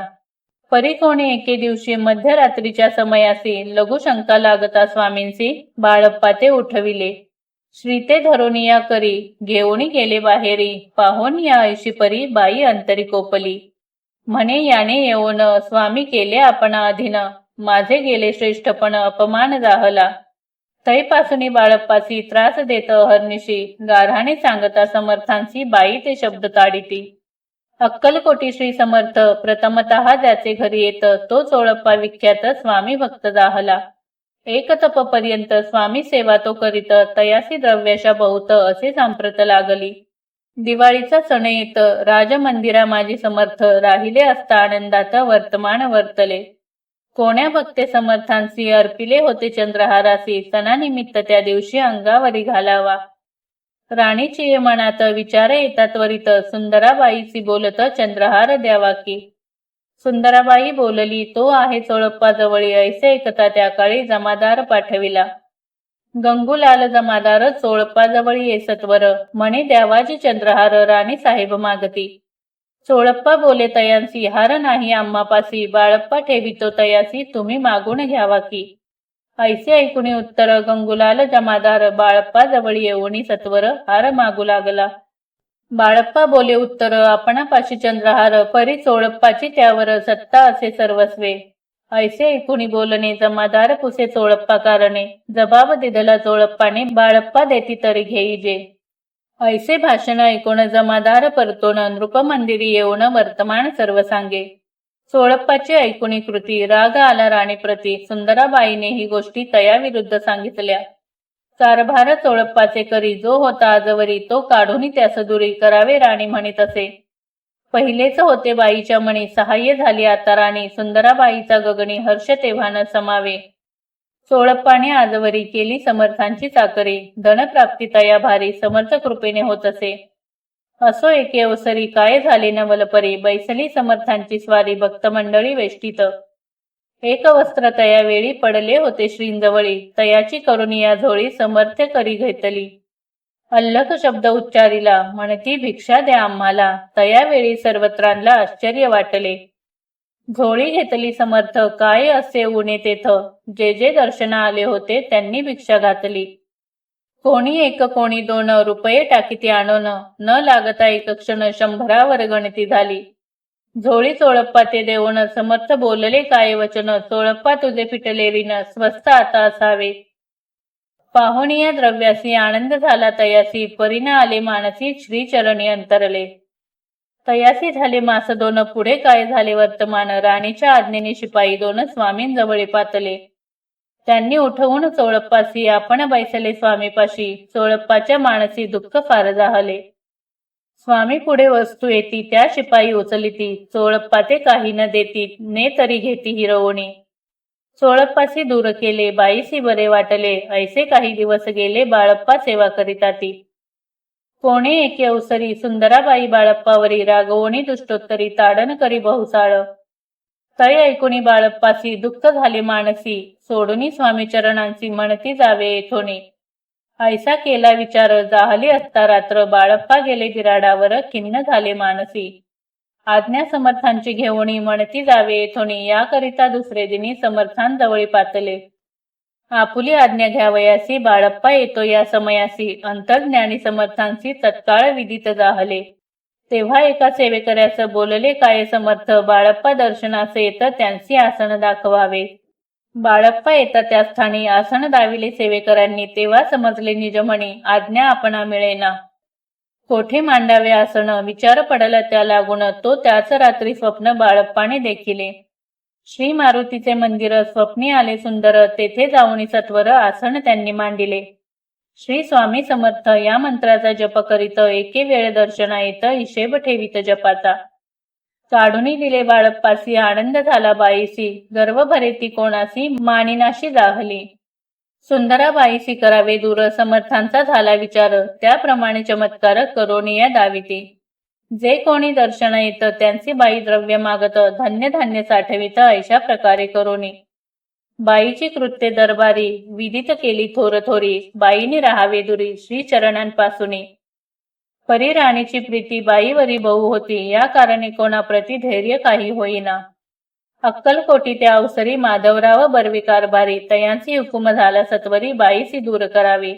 परी कोणी एके दिवशी मध्यरात्रीच्या समयासी लघु शंका लागता स्वामींसी बाळप्पा ते उठविले. श्री ते धरून या करी घेऊनी गेले बाहेरी पाहून या ऐशी परी बाई अंतरी कोपली. म्हणे याने येऊन स्वामी केले आपणा अधीन माझे गेले श्रेष्ठपण अपमान जाहला. तैपासून बाळप्पासी त्रास देत अहर्निशी गाढाने सांगता समर्थांसी बाई ते शब्द ताडिती. अक्कलकोटी श्री समर्थ प्रथमतः ज्याचे घरी येत तो चोळप्पा विख्यात स्वामी भक्त जाहला. एक तप पर्यंत स्वामी सेवा तो करीत तयासी द्रव्याशा बहुत असे सांप्रत लागली. दिवाळीचा सण येत राजमंदिरा माझी समर्थ राहिले असता आनंदात वर्तमान वर्तले. कोण्या भक्ते समर्थांसी अर्पिले होते चंद्रहारासी सणानिमित्त त्या दिवशी अंगावरी घालावा. राणीची मनात विचार येतात त्वरित सुंदराबाईची बोलत चंद्रहार द्यावा की. सुंदराबाई बोलली तो आहे चोळप्पा जवळी ऐसे ऐकता त्या काळी जमादार पाठविला. गंगूलाल जमादार चोळप्पा जवळी येसत्वर म्हणे द्यावाजी चंद्रहार राणी साहेब मागती. चोळप्पा बोले तयांसी हार नाही आम्हापासी बाळप्पा ठेवितो तयासी तुम्ही मागून घ्यावा की. ऐसे ऐकुनी उत्तर गंगूलाल जमादार बाळप्पा जवळ येऊनी सत्वर हार मागू लागला. बाळप्पा बोले उत्तर आपणापाशी चंद्रहार परी चोळप्पाची त्यावर सत्ता असे सर्वस्वे. ऐसे ऐकुनी बोलणे जमादार पुसे चोळप्पा कारणे जबाब दिदला चोळप्पाने बाळप्पा देती तरी घेईजे. ऐसे भाषण ऐकून जमादार परतोन नृपमंदिरी येऊन वर्तमान सर्व सांगे. चोळप्पाची ऐकुनी कृती राग आला राणीप्रती. सुंदराबाईने ही गोष्टी तयाविरुद्ध सांगितल्या. कारभार चोळप्पाचे करी जो होता आजवरी तो काढून त्यास दुरी करावे राणी म्हणीत असे. पहिलेच होते बाईच्या मणी सहाय्य झाली आता राणी सुंदराबाईचा गगनी हर्ष तेव्हा न समावे. चोळप्पाने आजवरी केली समर्थांची चाकरी धनप्राप्ती तया भारी समर्थ कृपेने होत असे. असो एके अवसरी काय झाले नवलपरी बैसली समर्थांची स्वारी भक्त मंडळी वेष्टीत. एक वस्त्र तया वेळी पडले होते श्रींजवळी तयाची करुणी या झोळी समर्थ्य करी घेतली. अल्लख शब्द उच्चारिला म्हणती भिक्षा द्या आम्हाला. तयावेळी सर्वत्रांना आश्चर्य वाटले. झोळी घेतली समर्थ काय असे उणे तेथ जे जे दर्शना आले होते त्यांनी भिक्षा घातली. कोणी एक कोणी 2 रुपये टाकीती आणून, न लागता एक क्षण 100वर गणती झाली. झोळी चोळप्पा ते देऊन समर्थ बोलले काय वचन, चोळप्पा तुझे फिटले ऋण, स्वस्त आता असावे. पाहुणिया द्रव्यासी आनंद झाला तयासी, परीन आले मानसी श्रीचरणी अंतरले. तयासी झाले मास 2, पुढे काय झाले वर्तमान, राणीच्या आज्ञेने शिपाई 2 स्वामींजवळी पातले. त्यांनी उठवून चोळप्पासी आपण बैसले स्वामीपाशी, चोळप्पाच्या मानसी दुःख फार जाहले. स्वामी पुढे वस्तू येती त्या शिपाई उचलिती, चोळप्पा ते काही न देती, ने तरी घेती हिरवणी. चोळप्पासी दूर केले बाईसी बरे वाटले, ऐसे काही दिवस गेले बाळप्पा सेवा करिता ती. कोणे एके अवसरी सुंदराबाई बाळप्पावरी, रागवणी दुष्टोत्तरी ताडण करी बहुसाळ. तै ऐकुनी बाळप्पासी दुःख झाले मानसी, सोडूनी स्वामी चरणांसी म्हणती जावे येथोनी. ऐसा केला विचार जाहली असता रात्र, बाळप्पा गेले बिराडावर खिन्न झाले मानसी. आज्ञा समर्थांची घेऊनी म्हणती जावे येथोनी, याकरिता दुसरे दिनी समर्थांजवळी पातले. आपुली आज्ञा घ्यावयासी बाळप्पा येतो या समयासी, अंतर्ज्ञानी समर्थांसी तत्काळ विदित जाहले. तेव्हा एका सेवेकऱ्यास बोलले काय समर्थ, बाळप्पा दर्शनास येत त्यांसी आसन दाखवावे. बाळप्पा येता त्या स्थानी आसन दाविले सेवेकरांनी, तेव्हा समजले निजमणी आज्ञा आपणा मिळेना. कोठे मांडावे आसन विचार पडला त्या लागून, तो त्याच रात्री स्वप्न बाळप्पाने देखिले. श्री मारुतीचे मंदिर स्वप्नी आले सुंदर, तेथे जाऊनी सत्वर आसन त्यांनी मांडिले. श्री स्वामी समर्थ या मंत्राचा जप करीत, एके वेळ दर्शना येत हिशेब ठेवीत जपाचा. काढूनी दिले बाळप्पासी आनंद झाला बाईसी, गर्व भरेती कोणासी मानिनाशी जाहली. सुंदराबाईसी करावे दूर समर्थांचा झाला विचार, त्याप्रमाणे चमत्कार करोनिया दाविते. जे कोणी दर्शन येत त्यांची बाई द्रव्य मागत, धन्य धान्य साठवित ऐशा प्रकारे करोनी. बाईची कृत्ये दरबारी विदित केली थोर थोरी, बाईने राहावे दुरी श्री चरणांपासूनी. परी राणीची प्रीती बाईवरी बहु होती, या कारणे कोणा प्रति धैर्य काही होईना. अक्कलकोटी त्या अवसरी माधवराव बर्वे कारभारी, तयांची हुकुम झाला सत्वरी बाईसी दूर करावी.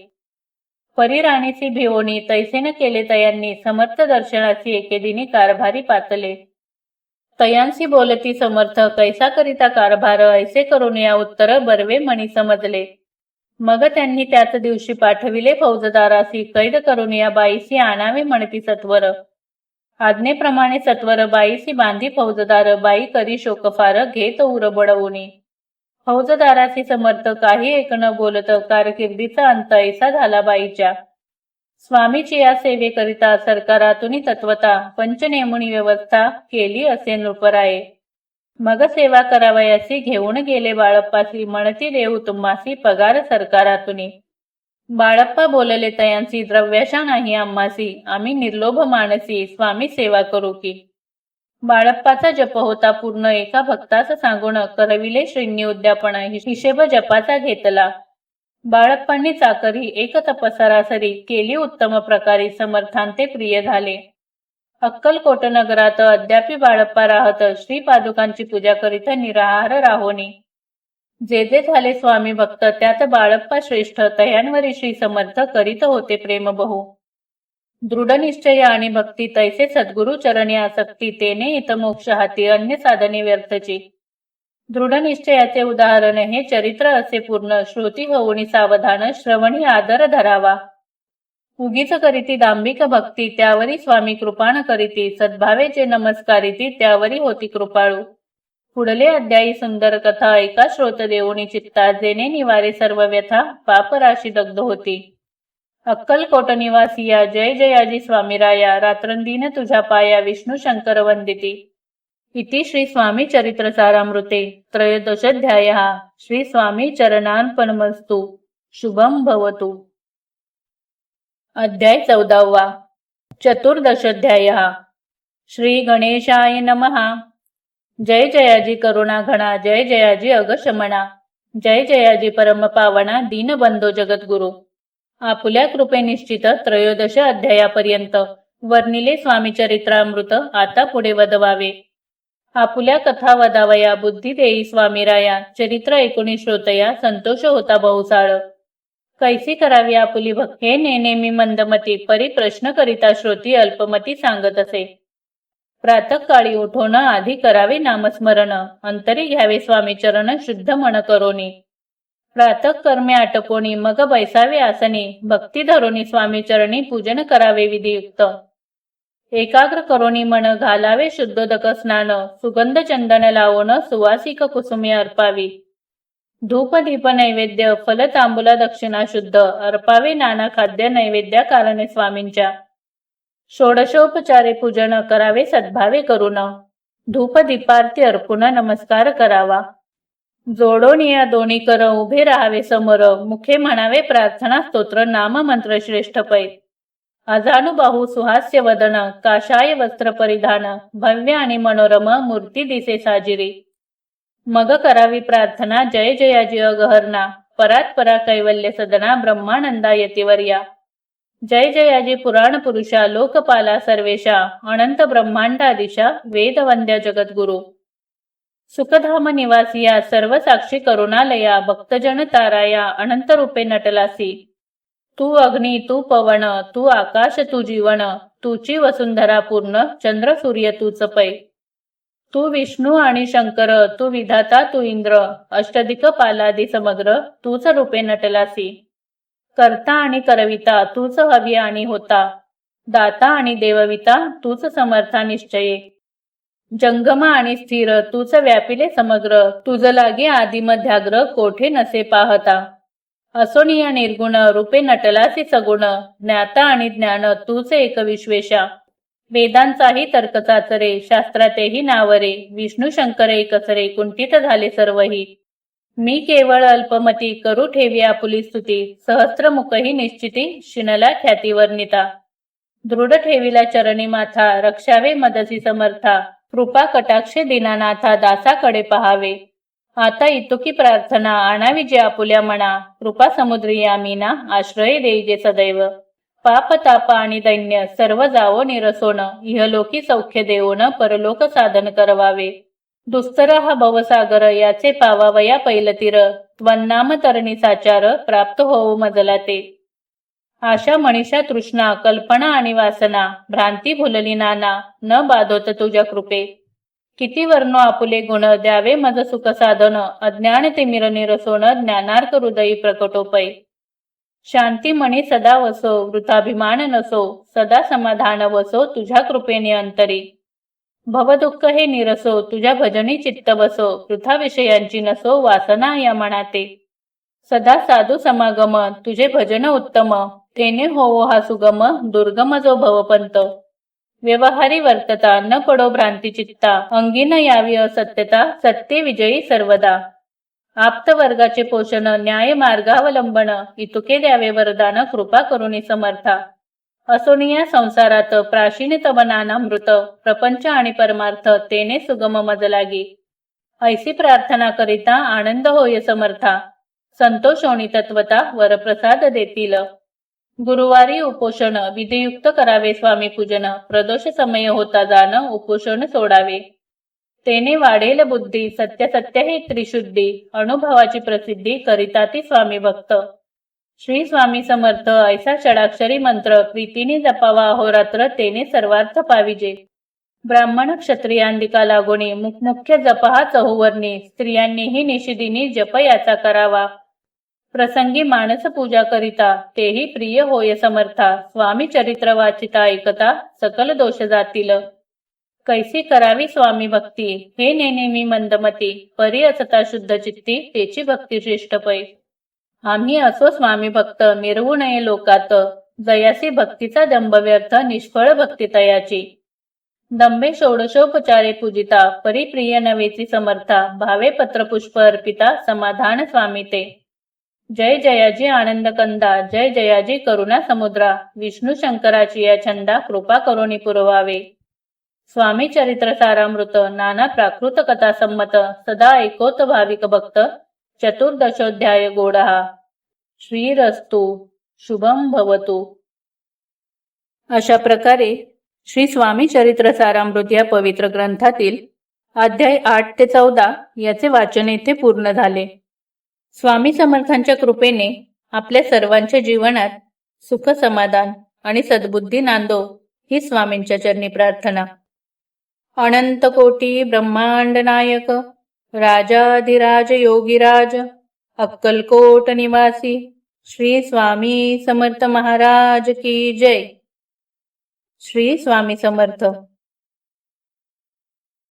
परी राणीसी भिवोनी तैसेन केले तयांनी, समर्थ दर्शनाची एकेदिनी कारभारी पातले. तयांसी बोलती समर्थ कैसा करिता कारभार, ऐसे करून या उत्तर बर्वे मणी समजले. मग त्यांनी त्याच दिवशी पाठविले फौजदारासी, कैद करून या बाईसी आणावे म्हणती सत्वर. आज्ञेप्रमाणे सत्वर बाईसी बांधी फौजदार, बाई करी शोकफार घेत उर बडवूनी. फौजदारासी समर्थ काही एक न बोलत, कारकिर्दीचा अंत ऐसा झाला बाईच्या. स्वामीची या सेवेकरिता सरकारातून तत्वता पंचनेमुनी व्यवस्था केली असे नृपराये. मग सेवा करावयासी घेऊन गेले बाळप्पासी, म्हणती देऊ तुम्हासी पगार सरकारातूनी. बाळप्पा बोलले तयांसी द्रव्याशा नाही आम्हासी, आम्ही निर्लोभ मानसी स्वामी सेवा करू की. बाळप्पाचा जप होता पूर्ण, एका भक्तास सांगून करविले श्रींनी उद्यापन, हिशेब जपाचा घेतला. बाळप्पांनी चाकरी एक तपसरासरी केली उत्तम प्रकारे, समर्थांते प्रिय झाले. अक्कलकोट नगरात अद्यापि बाळप्पा राहत, श्री पादुकांची पूजा करीत निराहार राहोनी. जे जे झाले स्वामी भक्त त्यात बाळप्पा श्रेष्ठ, तयांवरी श्री समर्थ करीत होते प्रेम बहु. दृढ निश्चय आणि भक्ती तैसे सद्गुरु चरणी आसक्ती, तेने हित मोक्ष हाती अन्य साधने व्यर्थची. दृढ निश्चयाचे उदाहरण हे चरित्र असे पूर्ण, श्रुती होऊनी सावधान श्रवणी आदर धरावा. उगीच करीती दांभिक भक्ती, त्यावरी स्वामी कृपाण करीती. सद्भावेचे नमस्कारिती, त्यावरी होती कृपाळू. पुढले अध्यायी सुंदर कथा ऐका श्रोत देऊनी चित्ता, जेणे निवारे सर्व व्यथा पापराशी दग्ध होती. अक्कलकोट निवासिया जय जयाजी स्वामीराया, रात्रंदिन तुझ्या पाया विष्णू शंकर वंदिती. इति श्री स्वामी चरित्र सारामृते त्रयोदशोऽध्यायः. श्री स्वामी चरणार्पणमस्तु. शुभम भवतु. अध्याय 14. चतुर्दशोऽध्यायः. श्री गणेशाय नमः. जय जयाजी करुणा घना, जय जयाजी अगशमना, जय जयाजी परम पावना, दीनबंधो जगद्गुरु. आपुल्या कृपे निश्चित 13 अध्यायापर्यंत वर्णिले स्वामी चरित्रामृत आता पुढे वदवावे. आपुल्या कथा वदावया बुद्धी देई स्वामीराया. चरित्र 19 श्रोतया संतोष होता बहुसाळ. कैसी करावी आपुली भक्ती हे नेहमी मंदमती परी प्रश्न करिता श्रोती अल्पमती सांगत असे. प्रातःकाळी उठून आधी करावे नामस्मरण, अंतरी घ्यावे स्वामी चरण शुद्ध मन करोनी. प्रातः कर्मे आटपोनी मग बैसावे आसनी, भक्ती धरोनी स्वामी चरणी पूजन करावे विधियुक्त. एकाग्र करोनी मन घालावे शुद्धोदक स्नान, सुगंध चंदन लावून सुवासिक कुसुमी अर्पावी. धूप दीप नैवेद्य फल तांबूला दक्षिणा शुद्ध, अर्पावे नाना खाद्य नैवेद्या कारणे स्वामींच्या. षोडशोपचारे पूजन करावे सद्भावे करून, धूप दीपार्ती अर्पून नमस्कार करावा. जोडून या दोन्ही कर उभे राहावे समोर, मुखे म्हणावे प्रार्थना स्तोत्र नाम मंत्र श्रेष्ठ पै. अजानुबाहू सुहास्य वदन, काशाय वस्त्र परिधान, भव्य आणि मनोरम मूर्ती दिसे साजिरी. मग करावी प्रार्थना जय जयाजी अगहरणा, परात परा कैवल्य सदना ब्रह्मानंदा यतिवर्या. जय जयाजी पुराण पुरुषा लोकपाला सर्वेशा, अनंत ब्रह्मांडादिशा वेदवंद्या जगद्गुरु. सुखधाम निवासिया सर्व साक्षी करुणालया, भक्तजन ताराया अनंत रूपे नटलासी. तू अग्नी तू पवन तू आकाश तू जीवन, तूची वसुंधरा पूर्ण चंद्र सूर्य तूच पै. तू विष्णू आणि शंकर तू विधाता तू इंद्र, अष्टदिक पालादी समग्र तूच रूपे नटलासी. करता आणि करविता तूच हवी आणि होता, दाता आणि देवविता तूच समर्था निश्चये. जंगम आणि स्थिर तूच व्यापिले समग्र, तुझ लागे आदि मध्याग्र कोठे नसे पाहता. असोनिया निर्गुण रूपे नटलासी सगुण, ज्ञाता आणि ज्ञान तूच एक विश्वेशा. वेदांचाही तर्क चाचरे शास्त्रातेही नावरे, विष्णू शंकर एकसरे कुंठित झाले सर्वही. मी केवळ अल्पमती करू ठेवी आपुली स्तुती, सहस्त्रमुखही निश्चिती शिनला ख्याती वर्णिता. दृढ ठेविला चरणी माथा रक्षावे मदसी समर्था, कृपा कटाक्षे दीनानाथा दासाकडे पहावे. आता इतुकी प्रार्थना आणावी जे आपुल्या मना, कृपा समुद्री यामीना आश्रय देई जे सदैव. पाप ताप आणि दैन्य सर्व जावो निरसोन, इहलोकी सौख्य देऊन परलोक साधन करवावे. दुस्तर हा भवसागर याचे पावावया पैलतीर, त्वन्नाम तरणी साचार प्राप्त होऊ मजला ते. आशा मनीषा तृष्णा कल्पना आणि वासना, भ्रांती भुलली नाना न बाधोत तुझ्या कृपे. किती वर्णो आपुले गुण द्यावे मज सुख साधन, अज्ञान तिमिर निरसोन ज्ञानार्क हृदयी प्रकटोपै. शांती मणी सदा वसो वृथाभिमान नसो, सदा समाधान वसो तुझ्या कृपेने अंतरी. भवदुःख हे निरसो तुझ्या भजनी चित्त बसो, वृथा विषयांची नसो वासना या मनाते. सदा साधू समागम तुझे भजन उत्तम, तेने होवो हा सुगम दुर्गम जो भवपंत. व्यवहारी वर्तता न पडो भ्रांती चित्ता, अंगी न यावी असत्यता सत्य विजयी सर्वदा. आप्त वर्गाचे पोषण न्याय मार्गावलंबन, इतुके द्यावे वरदान कृपा करुणी समर्था. असोनिया संसारात प्राचीन तव नानामृत, प्रपंच आणि परमार्थ तेने सुगम मज लागी. ऐसी प्रार्थना करिता आनंद होय समर्था, संतोष होणी तत्वता वरप्रसाद देतील. गुरुवारी उपोषण विधियुक्त करावे स्वामी पूजन, प्रदोष समय होता जाण उपोषण सोडावे. तेने वाढेल बुद्धी सत्य सत्य हे त्रिशुद्धी, अनुभवाची प्रसिद्धी करिता ती स्वामी भक्त. श्री स्वामी समर्थ ऐसा षडाक्षरी मंत्र, प्रीतीने जपावा अहोरात्र तेने सर्वार्थ पाविजे. ब्राह्मण क्षत्रियांदिका लागोनी मुख्य जप हा चहुवर्णी, स्त्रियांनीही निशिदिनी जप याचा करावा. प्रसंगी मानस पूजा करिता तेही प्रिय होय समर्था, स्वामी चरित्र वाचिता ऐकता सकल दोष जातील. कैसी करावी स्वामी भक्ती हे नेनेमी मंदमती, परी असता शुद्ध चित्ती तेची भक्ती श्रेष्ठ पै. आम्ही असो स्वामी भक्त मिरवू नये लोकात, जयासी भक्तीचा दंभ व्यर्थ निष्फळ भक्ती तयाची. दंभे षोडशोपचारे पूजिता परी प्रिय नवेची समर्था, भावे पत्र पुष्प अर्पिता समाधान स्वामी ते. जय जयाजी आनंद कंदा जय जयाजी करुणा समुद्रा, विष्णू शंकराची या छंदा कृपा करुणी पुरवावे. स्वामी चरित्र सारामृत नाना प्राकृत कथा संमत, सदा ऐकोत भाविक भक्त चतुर्दशोध्याय गोडहा. श्रीरस्तु शुभम भवतु. अशा प्रकारे श्री स्वामी चरित्र सारामृत या पवित्र ग्रंथातील अध्याय 8 ते 14 याचे वाचन येथे पूर्ण झाले. स्वामी समर्थांच्या कृपेने आपल्या सर्वांच्या जीवनात सुख समाधान आणि सद्बुद्धी नांदो ही स्वामींच्या चरणी प्रार्थना. अनंत कोटी ब्रह्मांड नायक राजाधिराज योगीराज अक्कलकोट निवासी श्री स्वामी समर्थ महाराज की जय. श्री स्वामी समर्थ.